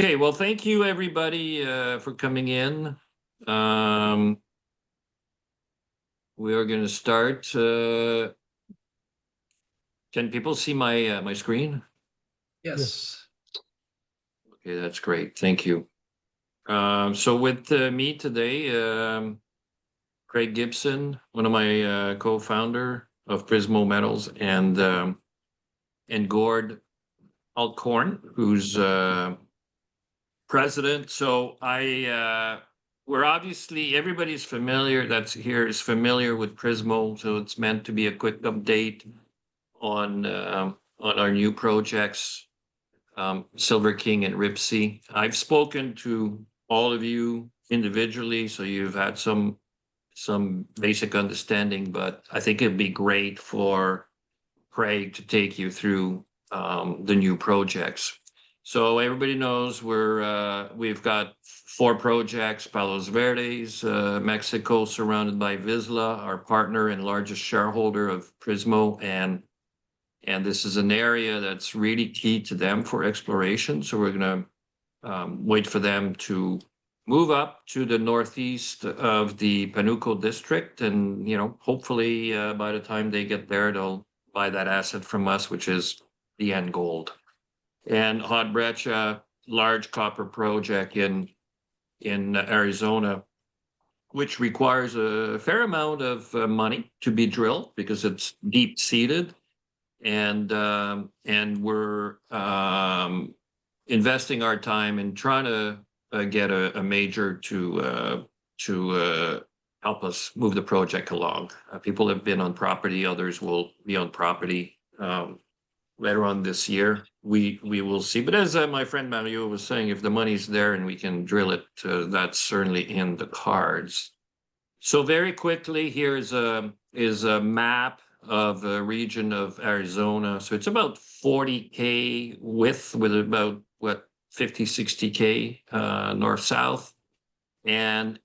Okay, well, thank you everybody for coming in. Um, we are going to start. Can people see my screen? Yes. Okay, that's great. Thank you. So with me today, Craig Gibson, one of my co-founder of Prismo Metals, and Gord Alcorn, who's president. So we're obviously everybody's familiar that's here is familiar with Prismo, so it's meant to be a quick update on our new projects, Silver King and Ripsey. I've spoken to all of you individually, so you've had some basic understanding, but I think it'd be great for Craig to take you through the new projects. So everybody knows we've got four projects: Palos Verdes, Mexico, surrounded by Vizsla, our partner and largest shareholder of Prismo, and this is an area that's really key to them for exploration. So we're going to wait for them to move up to the northeast of the Panuco district, and hopefully by the time they get there, they'll buy that asset from us, which is the end gold. And Hot Brecha, large copper project in Arizona, which requires a fair amount of money to be drilled because it's deep seated, and we're investing our time in trying to get a major to help us move the project along. People have been on property, others will be on property later on this year. We will see. But as my friend Mario was saying, if the money's there and we can drill it, that's certainly in the cards. So very quickly, here is a map of a region of Arizona. So it's about 40K width with about 50, 60K north-south. And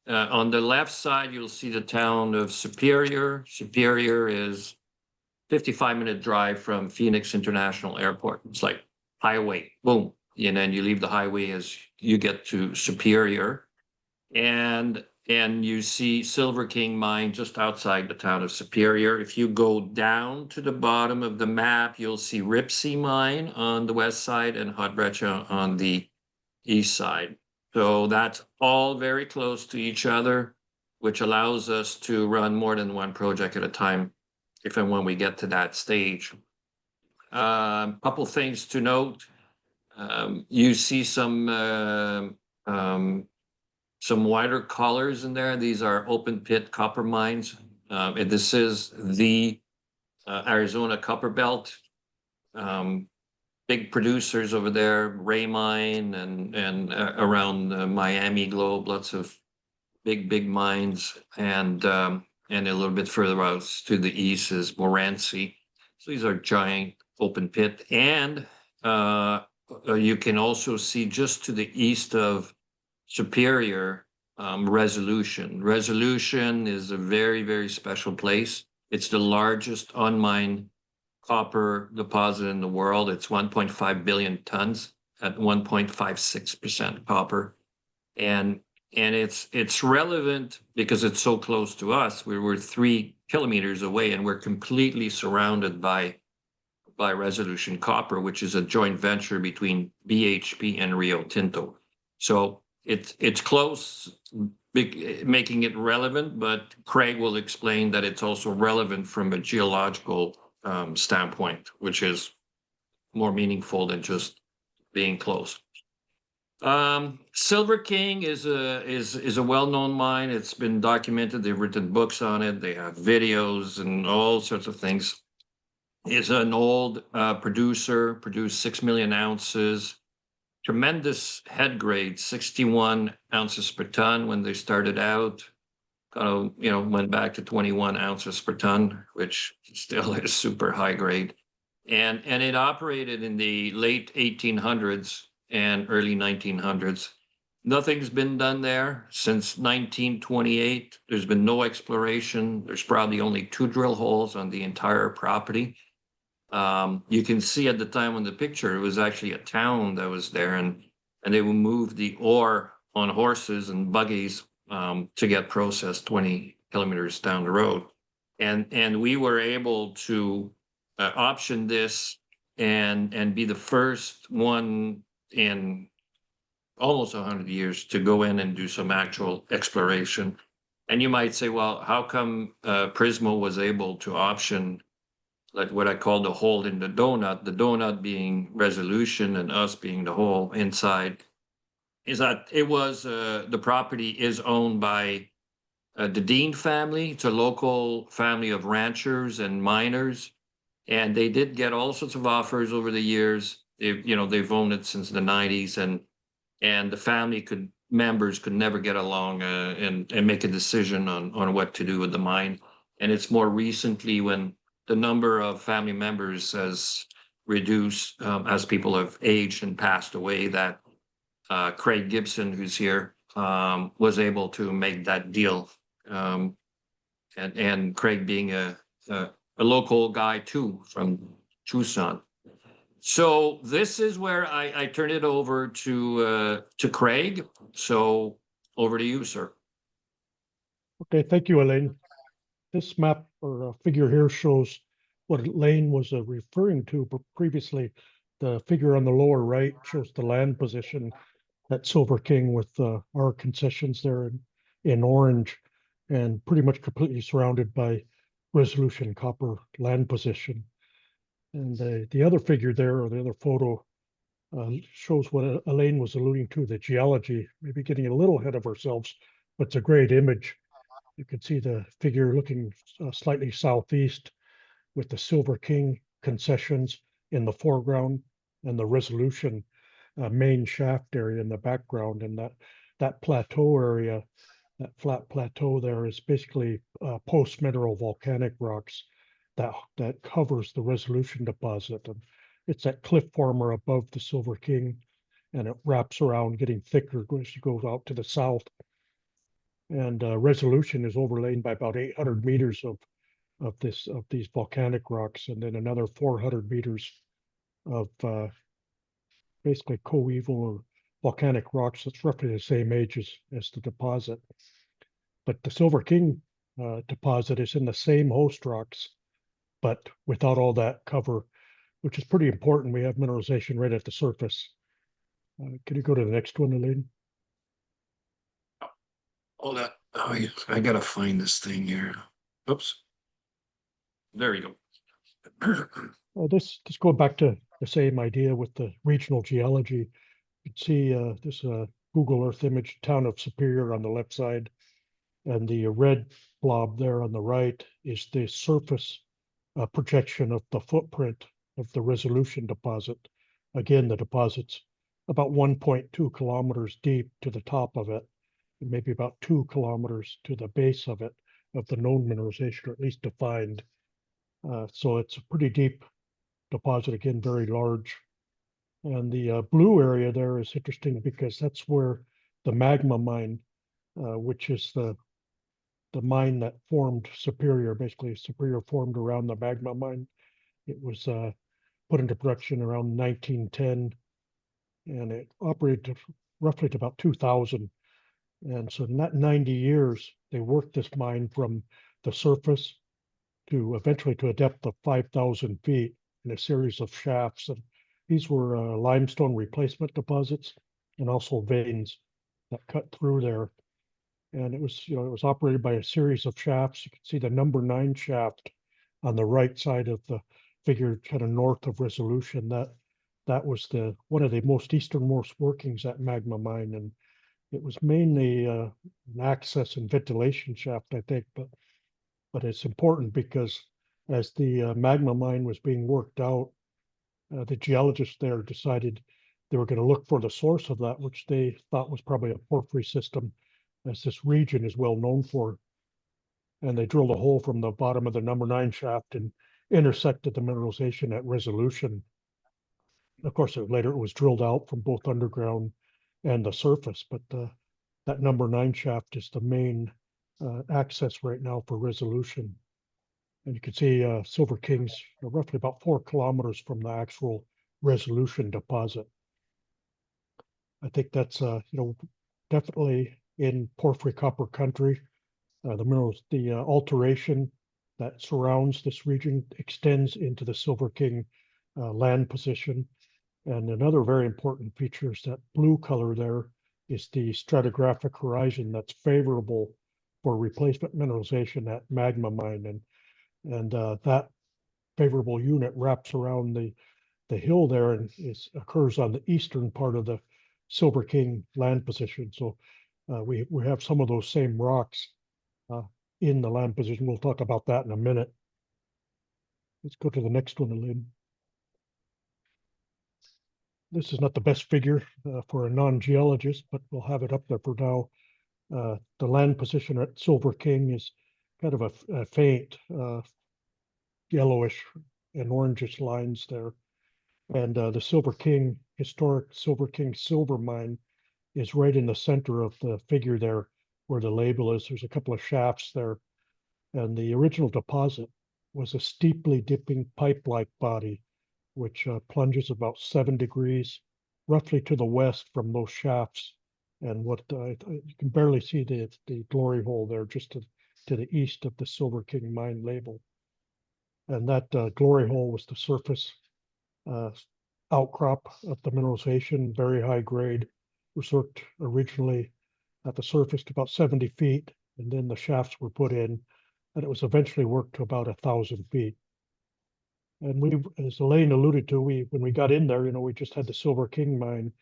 on the left side, you'll see the town of Superior. Superior is 55-minute drive from Phoenix International Airport. It's like highway, boom. And then you leave the highway as you get to Superior. And you see Silver King mine just outside the town of Superior. If you go down to the bottom of the map, you'll see Ripsey mine on the west side and Hot Brecha on the east side. So that's all very close to each other, which allows us to run more than one project at a time if and when we get to that stage. Couple things to note. You see some wider colors in there. These are open pit copper mines. And this is the Arizona Copper Belt. Big producers over there, Ray Mine and around Miami Globe, lots of big mines, and a little bit further out to the east is Moranci. So these are giant open pit, and you can also see just to the east of Superior, Resolution. Resolution is a very special place. It's the largest unmined copper deposit in the world. It's 1.5 billion tons at 1.56% copper. And it's relevant because it's so close to us. We're 3 kilometers away, and we're completely surrounded by Resolution Copper, which is a joint venture between BHP and Rio Tinto. So it's close, making it relevant, but Craig will explain that it's also relevant from a geological standpoint, which is more meaningful than just being close. Silver King is a well-known mine. It's been documented. They've written books on it. They have videos and all sorts of things. It's an old producer, produced 6 million ounces. Tremendous head grade, 61 ounces per ton when they started out. Went back to 21 ounces per ton, which still is super high grade. And it operated in the late 1800s and early 1900s. Nothing's been done there since 1928. There's been no exploration. There's probably only 2 drill holes on the entire property. You can see at the time on the picture, it was actually a town that was there, and and they would move the ore on horses and buggies to get processed 20 kilometers down the road. And we were able to option this and be the first one in almost 100 years to go in and do some actual exploration. And you might say, well, how come Prismo was able to option like what I call the hole in the donut being resolution and us being the hole inside, is that it was the property is owned by the Dean family. It's a local family of ranchers and miners, and they did get all sorts of offers over the years. They've owned it since the 90s, and the family members could never get along and make a decision on what to do with the mine. And it's more recently when the number of family members has reduced as people have aged and passed away that Craig Gibson, who's here, was able to make that deal. Um, and Craig being a local guy too from Tucson. So this is where I turn it over to Craig. So over to you, sir. Okay, thank you, Elaine. This map or figure here shows what Elaine was referring to previously. The figure on the lower right shows the land position at Silver King with our concessions there in orange and pretty much completely surrounded by Resolution copper land position. And the other figure there, or the other photo, shows what Elaine was alluding to, the geology, maybe getting a little ahead of ourselves, but it's a great image. You can see the figure looking slightly southeast with the Silver King concessions in the foreground and the Resolution main shaft area in the background. And that plateau area, that flat plateau there is basically post-mineral volcanic rocks that covers the Resolution deposit. And it's that cliff former above the Silver King, and it wraps around, getting thicker as you go out to the south. And Resolution is overlain by about 800 meters of these volcanic rocks, and then another 400 meters of basically coeval or volcanic rocks that's roughly the same age as the deposit. But the Silver King deposit is in the same host rocks, but without all that cover, which is pretty important. We have mineralization right at the surface. Can you go to the next one, Elaine? Hold on. Oh, I gotta find this thing here. Oops. There you go. This going back to the same idea with the regional geology. You can see this Google Earth image, town of Superior on the left side, and the red blob there on the right is the surface projection of the footprint of the Resolution deposit. Again, the deposit's about 1.2 kilometers deep to the top of it, and maybe about 2 kilometers to the base of it, of the known mineralization, or at least defined. So it's a pretty deep deposit, again, very large. And the blue area there is interesting because that's where the magma mine, which is the mine that formed Superior, basically Superior formed around the magma mine. It was put into production around 1910, and it operated roughly to about 2000. And so in that 90 years, they worked this mine from the surface to eventually to a depth of 5,000 feet in a series of shafts. And these were limestone replacement deposits and also veins that cut through there. And it was operated by a series of shafts. You can see the number 9 shaft on the right side of the figure, kind of north of Resolution. That was one of the most easternmost workings at Magma Mine, and it was mainly an access and ventilation shaft, I think. But it's important because as the Magma Mine was being worked out, the geologists there decided they were going to look for the source of that, which they thought was probably a porphyry system, as this region is well known for. And they drilled a hole from the bottom of the number 9 shaft and intersected the mineralization at Resolution. Of course, later it was drilled out from both underground and the surface, but that number 9 shaft is the main access right now for Resolution. And you can see Silver King's roughly about 4 kilometers from the actual Resolution deposit. I think that's, definitely in porphyry copper country. The minerals, the alteration that surrounds this region extends into the Silver King land position. And another very important feature is that blue color there is the stratigraphic horizon that's favorable for replacement mineralization at Magma Mine. And that favorable unit wraps around the hill there and occurs on the eastern part of the Silver King land position. So we have some of those same rocks uh, in the land position. We'll talk about that in a minute. Let's go to the next one, Lynn. This is not the best figure for a non-geologist, but we'll have it up there for now. The land position at Silver King is kind of a faint yellowish and orangish lines there. And the Silver King, historic Silver King silver mine is right in the center of the figure there where the label is. There's a couple of shafts there. And the original deposit was a steeply dipping pipe-like body, which plunges about 7 degrees roughly to the west from those shafts. And what you can barely see the glory hole there just to the east of the Silver King mine label. And that glory hole was the surface uh, outcrop of the mineralization, very high grade. Was worked originally at the surface to about 70 feet, and then the shafts were put in, and it was eventually worked to about 1,000 feet. And we, as Elaine alluded to, when we got in there, we just had the Silver King mine,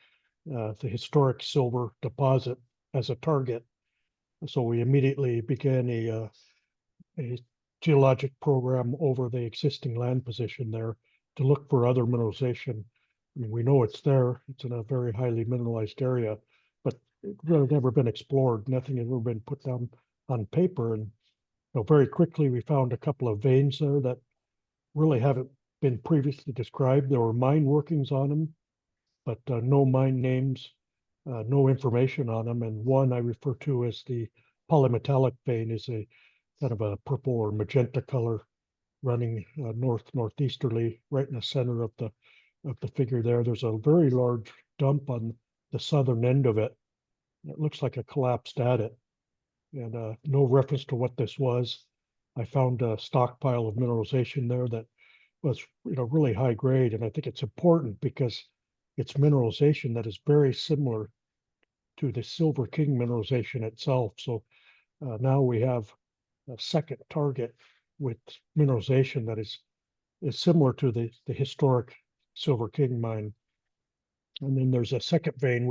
the historic silver deposit as a target. So we immediately began a geologic program over the existing land position there to look for other mineralization. I mean, we know it's there. It's in a very highly mineralized area, but it's really never been explored. Nothing has ever been put down on paper. And very quickly we found a couple of veins there that really haven't been previously described. There were mine workings on them, but no mine names, no information on them. And one I refer to as the polymetallic vein is a kind of a purple or magenta color running northeasterly right in the center of the figure there. There's a very large dump on the southern end of it. It looks like a collapsed adit, and no reference to what this was. I found a stockpile of mineralization there that was really high grade, and I think it's important because it's mineralization that is very similar to the Silver King mineralization itself. So now we have a second target with mineralization that is similar to the historic Silver King mine. And then there's a second vein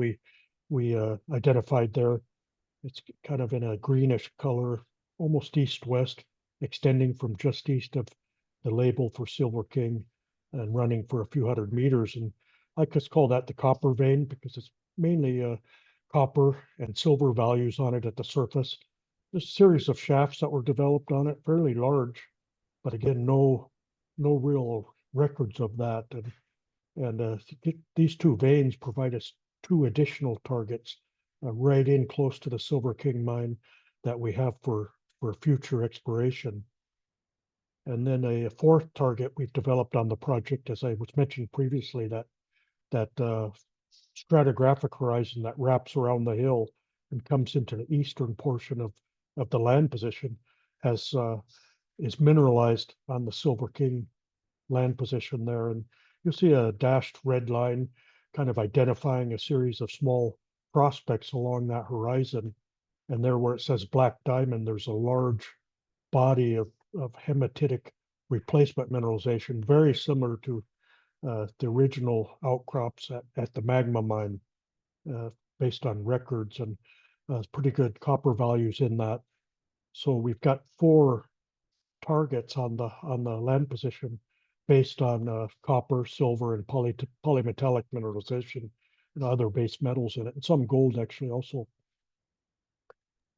we identified there. It's kind of in a greenish color, almost east-west, extending from just east of the label for Silver King and running for a few hundred meters. And I just call that the copper vein because it's mainly copper and silver values on it at the surface. There's a series of shafts that were developed on it, fairly large, but again, no real records of that. And these two veins provide us two additional targets right in close to the Silver King mine that we have for future exploration. And then a fourth target we've developed on the project, as I was mentioning previously, that stratigraphic horizon that wraps around the hill and comes into the eastern portion of the land position has is mineralized on the Silver King land position there. And you'll see a dashed red line kind of identifying a series of small prospects along that horizon. And there where it says black diamond, there's a large body of hematitic replacement mineralization, very similar to the original outcrops at the Magma mine, based on records, and pretty good copper values in that. So we've got four targets on the land position based on copper, silver, and polymetallic mineralization and other base metals in it, and some gold actually also.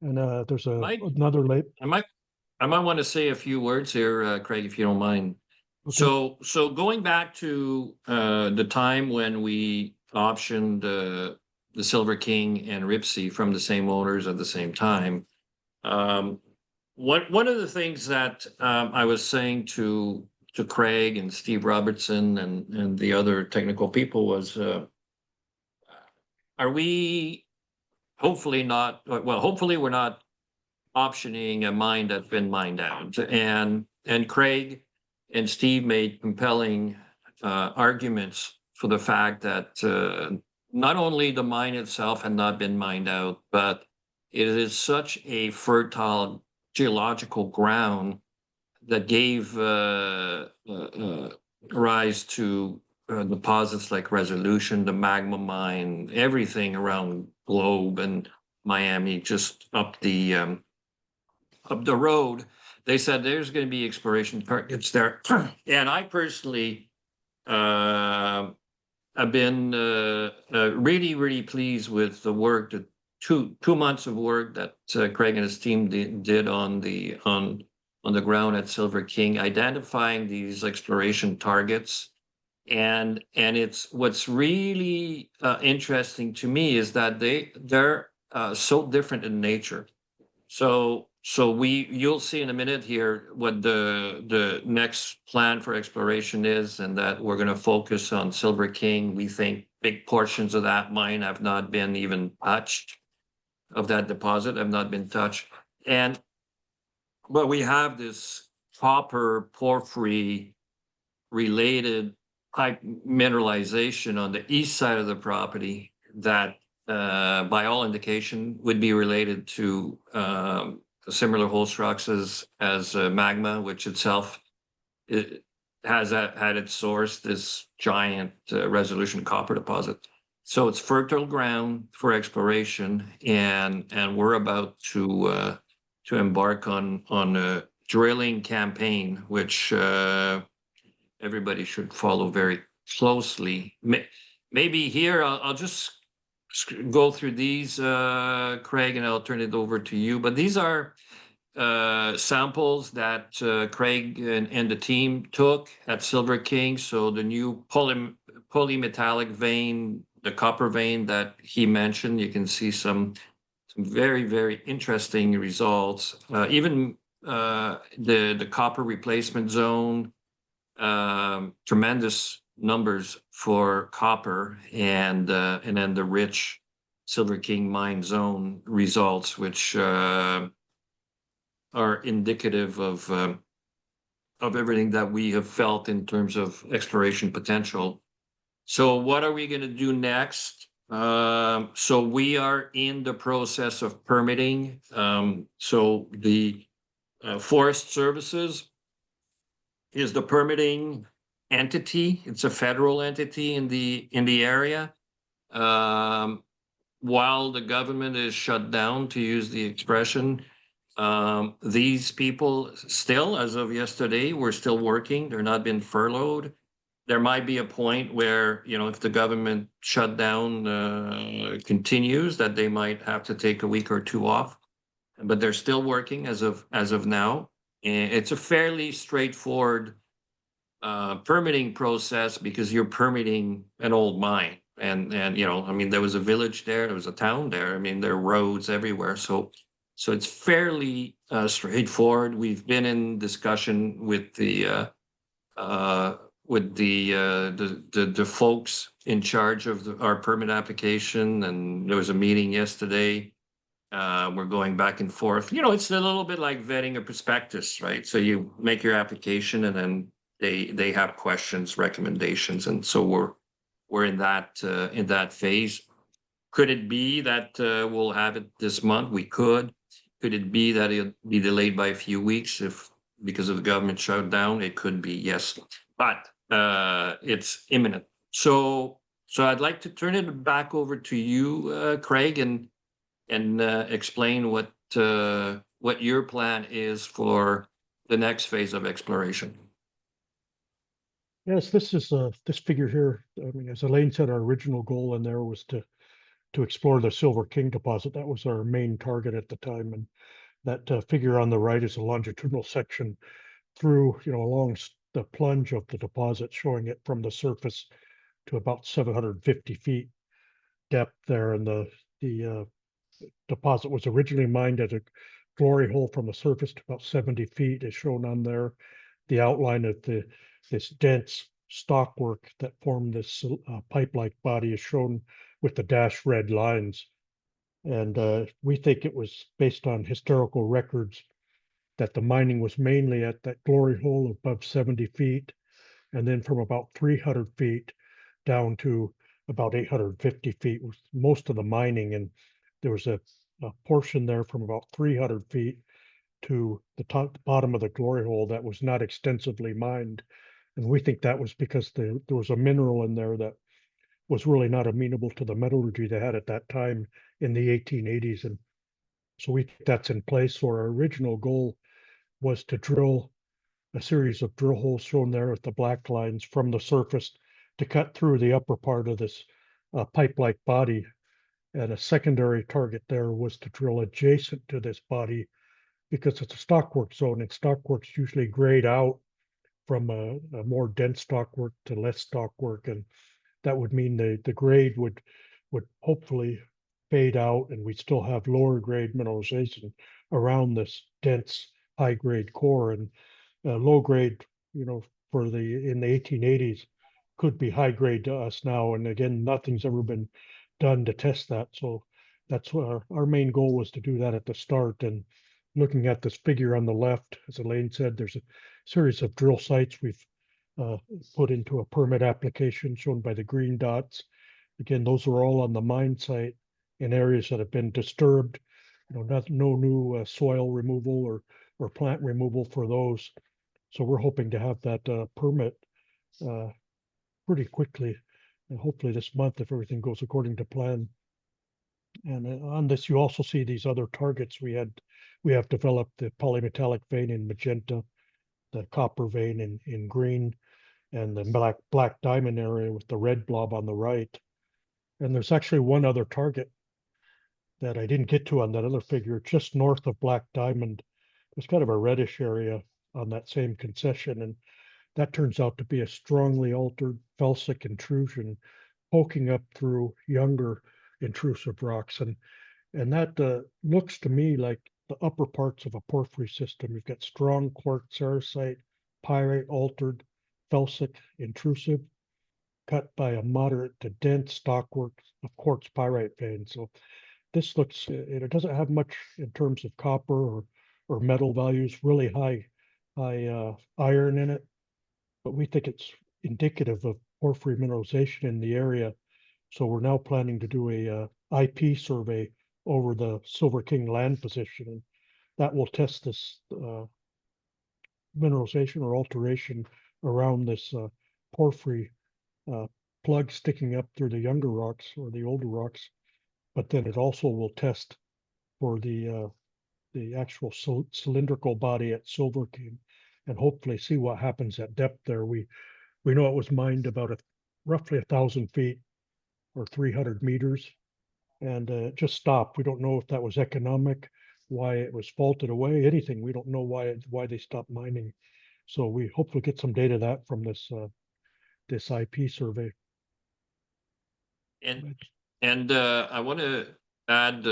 And there's Might, another late. I might want to say a few words here, Craig, if you don't mind. Okay. So going back to the time when we optioned the Silver King and Ripsey from the same owners at the same time, one of the things that I was saying to Craig and Steve Robertson and the other technical people was are we hopefully not, hopefully we're not optioning a mine that's been mined out. And Craig and Steve made compelling arguments for the fact that not only the mine itself had not been mined out, but it is such a fertile geological ground that gave rise to deposits like Resolution, the Magma Mine, everything around Globe and Miami, just up the road. They said there's going to be exploration targets there, and I personally have been really, really pleased with the work that 2 months of work that Craig and his team did on the ground at Silver King, identifying these exploration targets. And it's what's really interesting to me is that they're so different in nature. So you'll see in a minute here what the next plan for exploration is, and that we're going to focus on Silver King. We think big portions of that mine have not been even touched, of that deposit have not been touched. But we have this copper porphyry related type mineralization on the east side of the property that by all indication would be related to similar host rocks as magma, which itself has had its source this giant Resolution copper deposit. So it's fertile ground for exploration, and we're about to embark on a drilling campaign, which everybody should follow very closely. Maybe here I'll just go through these, Craig, and I'll turn it over to you. But these are samples that Craig and the team took at Silver King. So the new polymetallic vein, the copper vein that he mentioned, you can see some very, very interesting results. Even the copper replacement zone, tremendous numbers for copper, and then the rich Silver King mine zone results, which are indicative of everything that we have felt in terms of exploration potential. So what are we going to do next? So we are in the process of permitting. So the Forest Services is the permitting entity. It's a federal entity in the area. While the government is shut down, to use the expression, these people still, as of yesterday, were still working. They're not been furloughed. There might be a point where, if the government shutdown continues, that they might have to take a week or two off, but they're still working as of now. And it's a fairly straightforward permitting process, because you're permitting an old mine. And there was a village there was a town there. There are roads everywhere. So it's fairly straightforward. We've been in discussion with the folks in charge of our permit application, and there was a meeting yesterday. We're going back and forth. It's a little bit like vetting a prospectus, right? So you make your application, and then they have questions, recommendations, and so we're in that phase. Could it be that we'll have it this month? We could. Could it be that it'll be delayed by a few weeks because of the government shutdown? It could be, yes, but it's imminent. So I'd like to turn it back over to you, Craig, and explain what your plan is for the next phase of exploration. Yes, this is this figure here. As Elaine said, our original goal in there was to explore the Silver King deposit. That was our main target at the time, and that figure on the right is a longitudinal section through, along the plunge of the deposit, showing it from the surface to about 750 feet depth there. And the deposit was originally mined at a glory hole from the surface to about 70 feet, as shown on there. The outline of this dense stockwork that formed this pipe-like body is shown with the dashed red lines. And we think it was based on historical records that the mining was mainly at that glory hole above 70 feet, and then from about 300 feet down to about 850 feet was most of the mining. And there was a portion there from about 300 feet to the top, bottom of the glory hole that was not extensively mined. And we think that was because there was a mineral in there that was really not amenable to the metallurgy they had at that time in the 1880s. And so we think that's in place. So our original goal was to drill a series of drill holes shown there with the black lines from the surface to cut through the upper part of this pipe-like body. And a secondary target there was to drill adjacent to this body because it's a stockwork zone, and stockworks usually grade out from a more dense stockwork to less stockwork, and that would mean the grade would hopefully fade out, and we still have lower grade mineralization around this dense high grade core. And low grade, you know, for the in the 1880s could be high grade to us now. And again, nothing's ever been done to test that. So that's what our main goal was, to do that at the start. And looking at this figure on the left, as Elaine said, there's a series of drill sites we've uh, put into a permit application shown by the green dots. Again, those are all on the mine site in areas that have been disturbed. You know, no new soil removal or plant removal for those. So we're hoping to have that permit uh, pretty quickly, and hopefully this month if everything goes according to plan. And on this, you also see these other targets we have developed: the polymetallic vein in magenta, the copper vein in green, and the black diamond area with the red blob on the right. And there's actually one other target that I didn't get to on that other figure, just north of black diamond. There's kind of a reddish area on that same concession, and that turns out to be a strongly altered felsic intrusion poking up through younger intrusive rocks. And that looks to me like the upper parts of a porphyry system. You've got strong quartz sericite, pyrite altered, felsic intrusive, cut by a moderate to dense stockwork of quartz pyrite vein. So this looks, it doesn't have much in terms of copper or metal values, really high iron in it, but we think it's indicative of porphyry mineralization in the area. So we're now planning to do a IP survey over the Silver King land position, and that will test this mineralization or alteration around this porphyry uh, plug sticking up through the younger rocks or the older rocks. But then it also will test for the actual cylindrical body at Silver King, and hopefully see what happens at depth there. We know it was mined about roughly 1,000 feet or 300 meters, and it just stopped. We don't know if that was economic, why it was faulted away, anything. We don't know why they stopped mining. So we hopefully get some data that from this IP survey. And I want to add,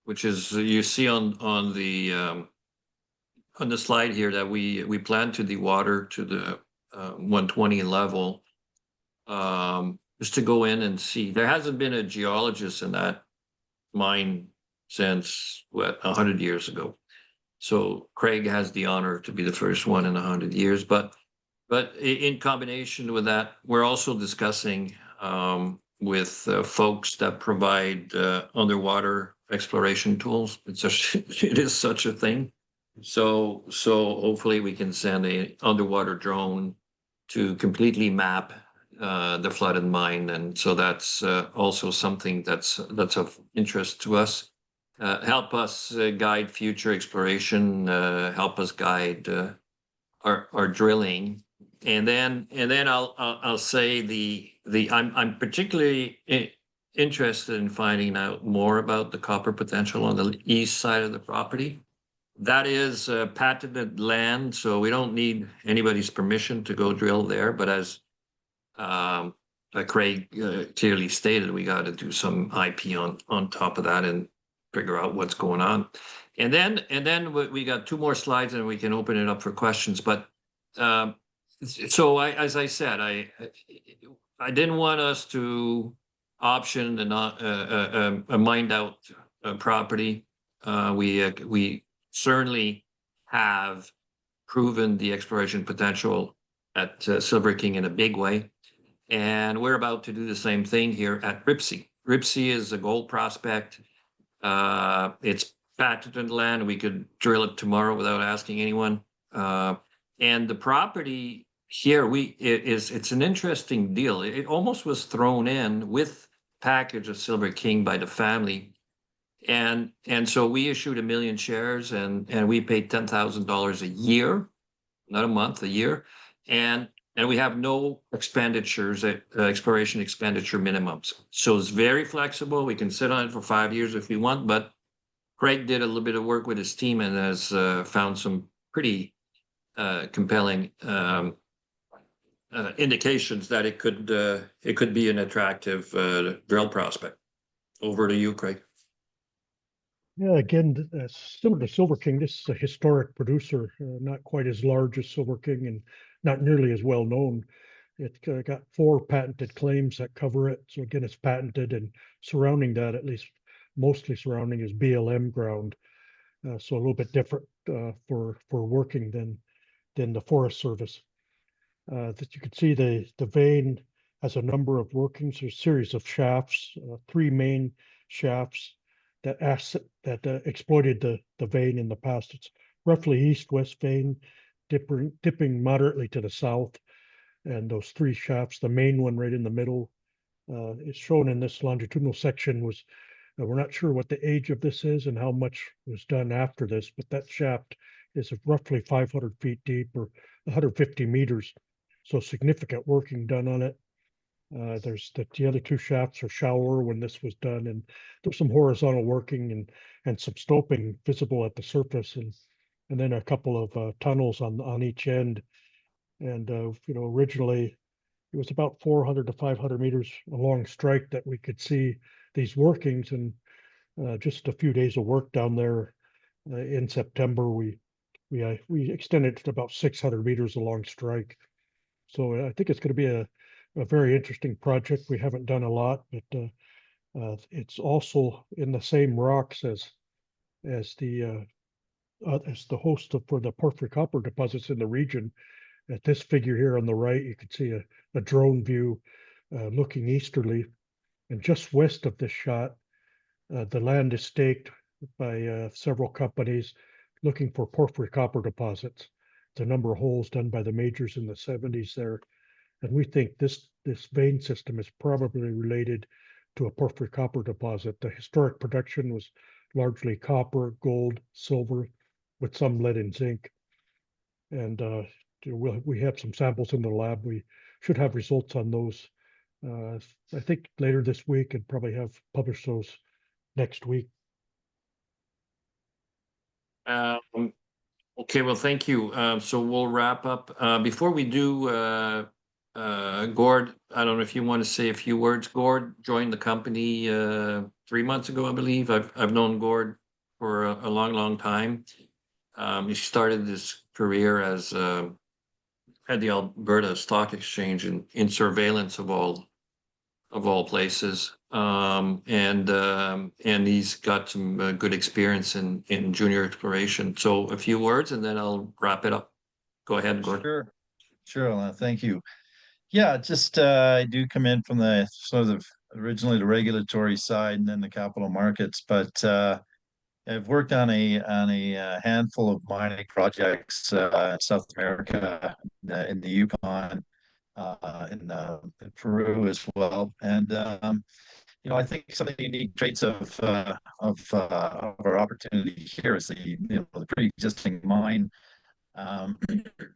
which is you see on the slide here, that we plan to dewater to the 120 level, just to go in and see. There hasn't been a geologist in that mine since 100 years ago. So Craig has the honor to be the first one in 100 years. But in combination with that, we're also discussing with folks that provide underwater exploration tools. It is such a thing. So hopefully we can send a underwater drone to completely map the flooded mine, and so that's also something that's of interest to us. Help us guide future exploration. Help us guide our drilling, and then I'll say I'm particularly interested in finding out more about the copper potential on the east side of the property. That is patented land, so we don't need anybody's permission to go drill there. But as Craig clearly stated, we got to do some IP on top of that and figure out what's going on. And then we got two more slides, and we can open it up for questions. But so as I said, I didn't want us to option and not a mined out property. We certainly have proven the exploration potential at Silver King in a big way. And we're about to do the same thing here at Ripsey. Ripsey is a gold prospect. It's patented land. We could drill it tomorrow without asking anyone. And the property here, it's an interesting deal. It almost was thrown in with package of Silver King by the family. And so we issued 1 million shares and we paid $10,000 a year, not a month, a year. And we have no expenditures, exploration expenditure minimums. So it's very flexible. We can sit on it for 5 years if we want, but Craig did a little bit of work with his team and has found some pretty compelling indications that it could be an attractive drill prospect. Over to you, Craig. Yeah, again, similar to Silver King, this is a historic producer, not quite as large as Silver King and not nearly as well known. It's got 4 patented claims that cover it. So again, it's patented, and surrounding that, at least mostly surrounding, is BLM ground. So a little bit different for working than the Forest Service. That you can see the vein has a number of workings. There's a series of shafts, 3 main shafts that exploited the vein in the past. It's roughly east-west vein, dipping moderately to the south. And those 3 shafts, the main one right in the middle, is shown in this longitudinal section. We're not sure what the age of this is and how much was done after this, but that shaft is roughly 500 feet deep or 150 meters. So significant working done on it. There's the other 2 shafts are shallower when this was done, and there's some horizontal working and some stoping visible at the surface, and then a couple of tunnels on each end. And originally it was about 400 to 500 meters along strike that we could see these workings, and just a few days of work down there in September, we extended it to about 600 meters along strike. So I think it's going to be a very interesting project. We haven't done a lot, but it's also in the same rocks as the host for the porphyry copper deposits in the region. At this figure here on the right, you can see a drone view looking easterly, and just west of this shot, the land is staked by several companies looking for porphyry copper deposits. It's a number of holes done by the majors in the 70s there. And we think this vein system is probably related to a porphyry copper deposit. The historic production was largely copper, gold, silver, with some lead and zinc. And we have some samples in the lab. We should have results on those, I think, later this week, and probably have published those next week. Okay, well, thank you. So we'll wrap up. Before we do, Gord, I don't know if you want to say a few words. Gord joined the company 3 months ago, I believe. I've known Gord for a long, long time. He started his career as at the Alberta Stock Exchange in surveillance of all places. And he's got some good experience in junior exploration. So a few words and then I'll wrap it up. Go ahead, Gordon. Sure. Thank you. Yeah, just I do come in from the sort of originally the regulatory side and then the capital markets, but I've worked on a handful of mining projects in South America, in the Yukon, in Peru as well, and I think some of the unique traits of our opportunity here is the pre-existing mine um,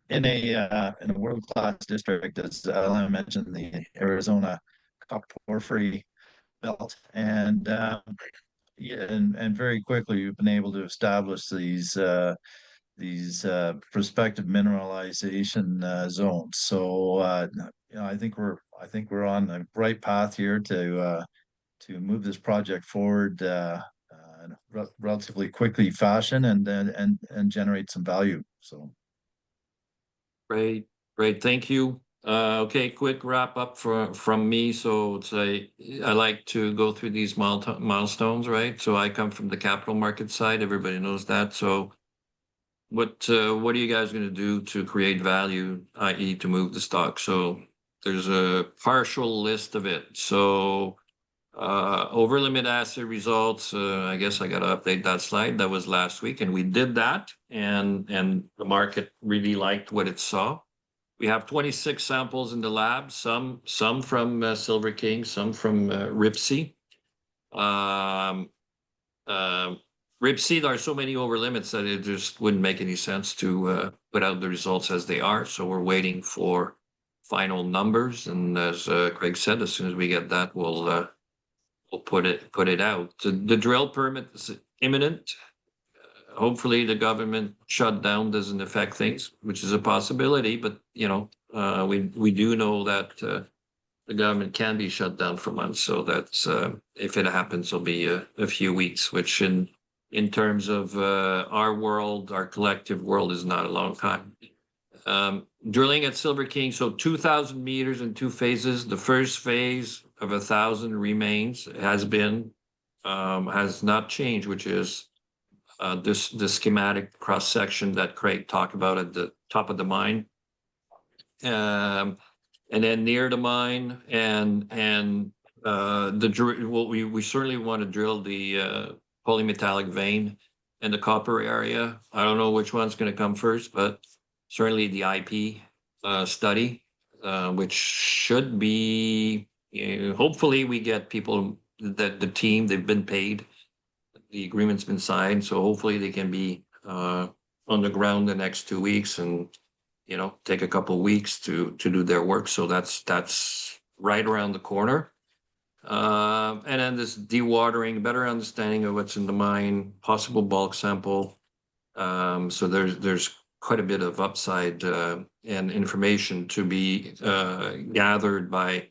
in a world-class district, as Alan mentioned, the Arizona Copper Porphyry Belt, and yeah, and very quickly we've been able to establish these prospective mineralization zones. So I think we're on the right path here to move this project forward in a relatively quickly fashion and generate some value. So Great. Thank you. Okay, quick wrap up from me. So I like to go through these milestones, right? So I come from the capital market side. Everybody knows that. So what are you guys going to do to create value, i.e. to move the stock? So there's a partial list of it. So over limit asset results, I guess I got to update that slide. That was last week, and we did that, and the market really liked what it saw. We have 26 samples in the lab, some from Silver King, some from Ripsy. Ripsy, there are so many over limits that it just wouldn't make any sense to put out the results as they are. So we're waiting for final numbers, and as Craig said, as soon as we get that, we'll put it out. The drill permit is imminent. Hopefully the government shutdown doesn't affect things, which is a possibility, but we do know that the government can be shut down for months. So that's if it happens, it'll be a few weeks, which in terms of our world, our collective world, is not a long time. Drilling at Silver King, so 2,000 meters in 2 phases. The first phase of 1,000 remains, has not changed, which is the schematic cross section that Craig talked about at the top of the mine. And then near the mine and we certainly want to drill the polymetallic vein in the copper area. I don't know which one's going to come first, but certainly the IP study, which should be, hopefully we get people, that the team, they've been paid, the agreement's been signed, so hopefully they can be on the ground the next 2 weeks, and take a couple weeks to do their work. So that's right around the corner. And then this dewatering, better understanding of what's in the mine, possible bulk sample. So there's quite a bit of upside and information to be gathered by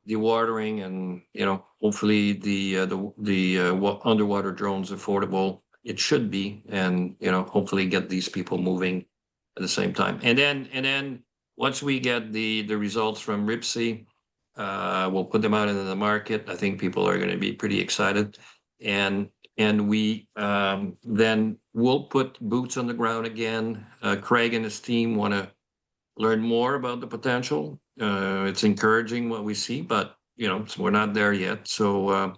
dewatering, and hopefully the underwater drones affordable. It should be, and hopefully get these people moving at the same time. And then once we get the results from Ripsy, we'll put them out into the market. I think people are going to be pretty excited, and we then we'll put boots on the ground again. Craig and his team want to learn more about the potential. It's encouraging what we see, but so we're not there yet. So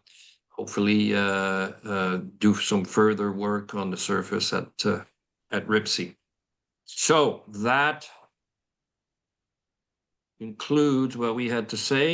hopefully do some further work on the surface at Ripsy. So that concludes what we had to say.